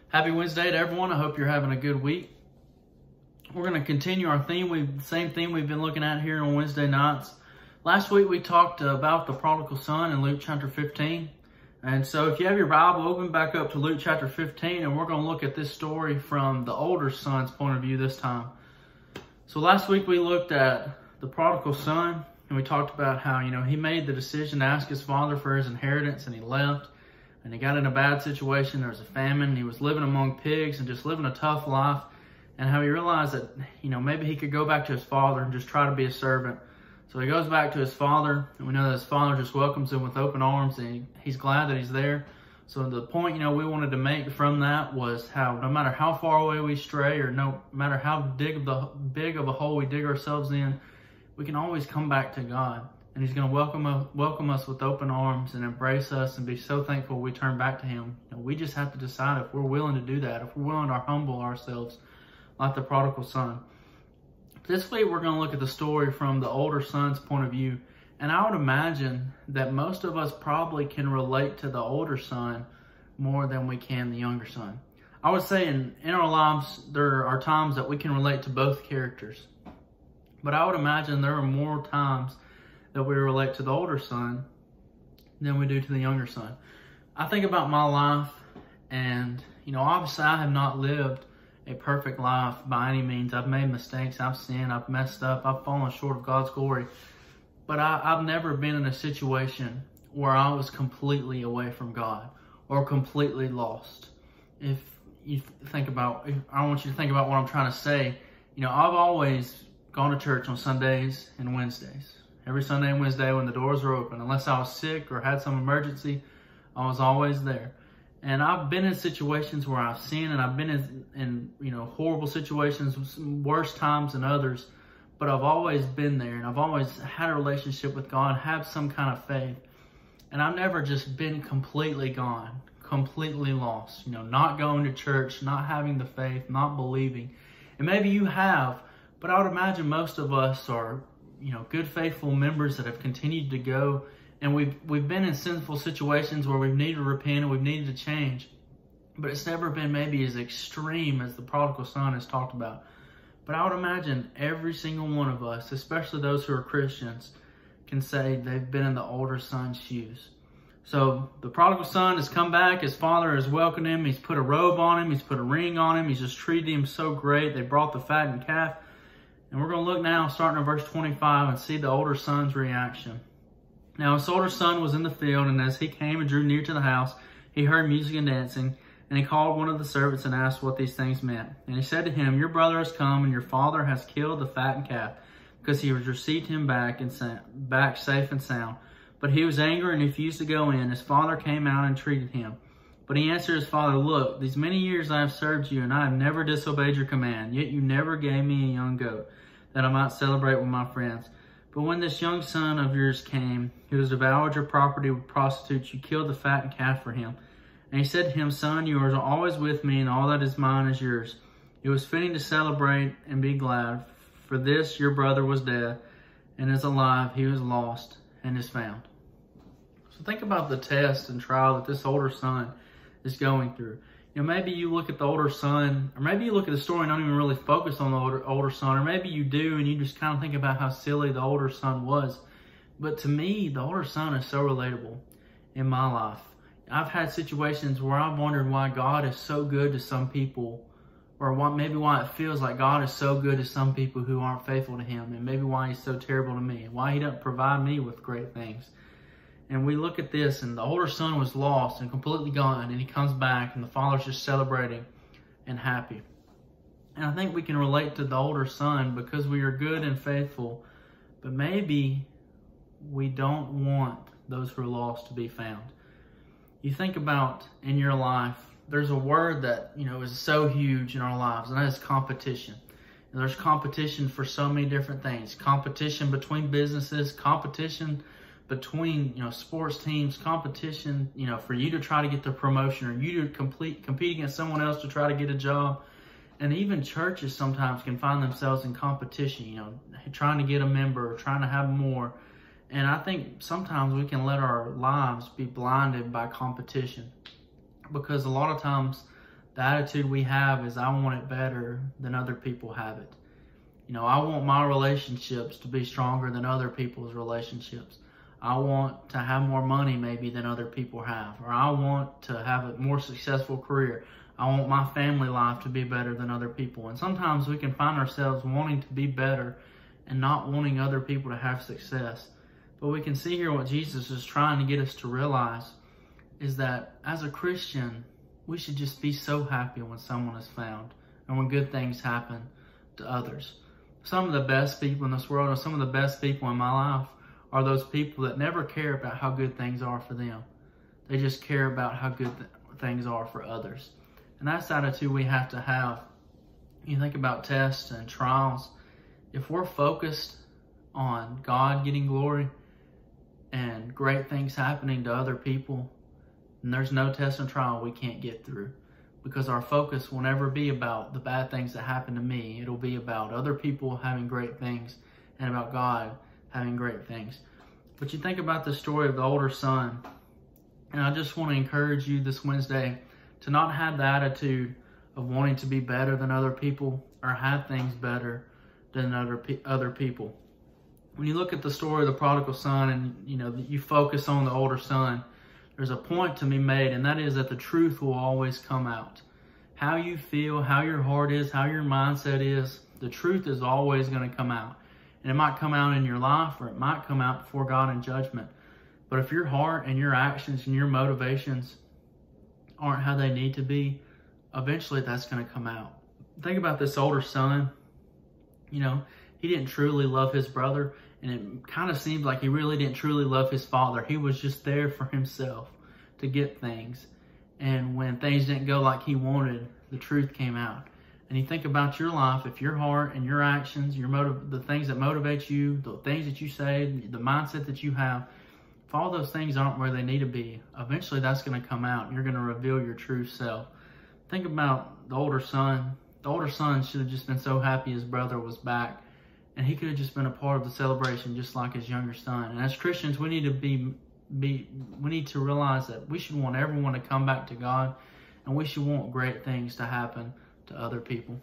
Happy Wednesday to everyone. I hope you're having a good week. We're going to continue our theme, same theme we've been looking at here on Wednesday nights. Last week we talked about the prodigal son in Luke chapter 15. And so if you have your Bible, open back up to Luke chapter 15, and we're going to look at this story from the older son's point of view this time. So last week we looked at the prodigal son, and we talked about how, he made the decision to ask his father for his inheritance, and he left. And he got in a bad situation. There was a famine. He was living among pigs and just living a tough life. And how he realized that, maybe he could go back to his father and just try to be a servant. So he goes back to his father, and we know that his father just welcomes him with open arms, and he's glad that he's there. So the point, we wanted to make from that was how no matter how far away we stray, or no matter how big of a hole we dig ourselves in, we can always come back to God. And he's going to welcome us with open arms and embrace us and be so thankful we turn back to him. We just have to decide if we're willing to do that, if we're willing to humble ourselves like the prodigal son. This week we're going to look at the story from the older son's point of view. And I would imagine that most of us probably can relate to the older son more than we can the younger son. I would say in our lives there are times that we can relate to both characters. But I would imagine there are more times that we relate to the older son than we do to the younger son. I think about my life, and obviously I have not lived a perfect life by any means. I've made mistakes, I've sinned, I've messed up, I've fallen short of God's glory. But I've never been in a situation where I was completely away from God or completely lost. If you think about, I want you to think about what I'm trying to say. I've always gone to church on Sundays and Wednesdays. Every Sunday and Wednesday when the doors were open. Unless I was sick or had some emergency, I was always there. And I've been in situations where I've sinned, and I've been in horrible situations, worse times than others. But I've always been there, and I've always had a relationship with God, had some kind of faith. And I've never just been completely gone, completely lost. Not going to church, not having the faith, not believing. And maybe you have, but I would imagine most of us are good, faithful members that have continued to go, and we've been in sinful situations where we've needed to repent and we've needed to change, but it's never been maybe as extreme as the prodigal son has talked about. But I would imagine every single one of us, especially those who are Christians, can say they've been in the older son's shoes. So the prodigal son has come back. His father has welcomed him. He's put a robe on him. He's put a ring on him. He's just treated him so great. They brought the fattened calf. And we're going to look now, starting in verse 25, and see the older son's reaction. Now, his older son was in the field, and as he came and drew near to the house, he heard music and dancing. And he called one of the servants and asked what these things meant. And he said to him, "Your brother has come, and your father has killed the fattened calf, because he has received him back safe and sound." But he was angry and refused to go in. His father came out and entreated him. But he answered his father, "Look, these many years I have served you, and I have never disobeyed your command. Yet you never gave me a young goat, that I might celebrate with my friends. But when this young son of yours came, who has devoured your property with prostitutes, you killed the fattened calf for him." And he said to him, "Son, you are always with me, and all that is mine is yours. It was fitting to celebrate and be glad. For this your brother was dead, and is alive. He was lost, and is found." So think about the test and trial that this older son is going through. Maybe you look at the older son, or maybe you look at the story and don't even really focus on the older son, or maybe you do and you just kind of think about how silly the older son was. But to me, the older son is so relatable in my life. I've had situations where I've wondered why God is so good to some people, or maybe why it feels like God is so good to some people who aren't faithful to him, and maybe why he's so terrible to me, and why he doesn't provide me with great things. And we look at this, and the older son was lost and completely gone, and he comes back, and the father's just celebrating and happy. And I think we can relate to the older son because we are good and faithful, but maybe we don't want those who are lost to be found. You think about in your life, there's a word that, is so huge in our lives, and that is competition. And there's competition for so many different things. Competition between businesses, competition between sports teams, competition for you to try to get the promotion, or you to compete against someone else to try to get a job. And even churches sometimes can find themselves in competition, trying to get a member, or trying to have more. And I think sometimes we can let our lives be blinded by competition, because a lot of times The attitude we have is, I want it better than other people have it. You know, I want my relationships to be stronger than other people's relationships. I want to have more money maybe than other people have. Or I want to have a more successful career. I want my family life to be better than other people. And sometimes we can find ourselves wanting to be better and not wanting other people to have success. But we can see here what Jesus is trying to get us to realize is that as a Christian, we should just be so happy when someone is found and when good things happen to others. Some of the best people in this world, or some of the best people in my life, are those people that never care about how good things are for them. They just care about how good things are for others. And that's the attitude we have to have. You think about tests and trials. If we're focused on God getting glory and great things happening to other people, and there's no test and trial we can't get through, because our focus will never be about the bad things that happen to me. It'll be about other people having great things and about God having great things. But you think about the story of the older son, and I just want to encourage you this Wednesday to not have the attitude of wanting to be better than other people or have things better than other people. When you look at the story of the prodigal son and you focus on the older son, there's a point to be made, and that is that the truth will always come out. How you feel, how your heart is, how your mindset is, the truth is always going to come out. And it might come out in your life, or it might come out before God in judgment. But if your heart and your actions and your motivations aren't how they need to be, eventually that's going to come out. Think about this older son. He didn't truly love his brother, and it kind of seems like he really didn't truly love his father. He was just there for himself to get things. And when things didn't go like he wanted, the truth came out. And you think about your life, if your heart and your actions, the things that motivate you, the things that you say, the mindset that you have, if all those things aren't where they need to be, eventually that's going to come out and you're going to reveal your true self. Think about the older son. The older son should have just been so happy his brother was back, and he could have just been a part of the celebration just like his younger son. And as Christians, we need to we need to realize that we should want everyone to come back to God, and we should want great things to happen to other people.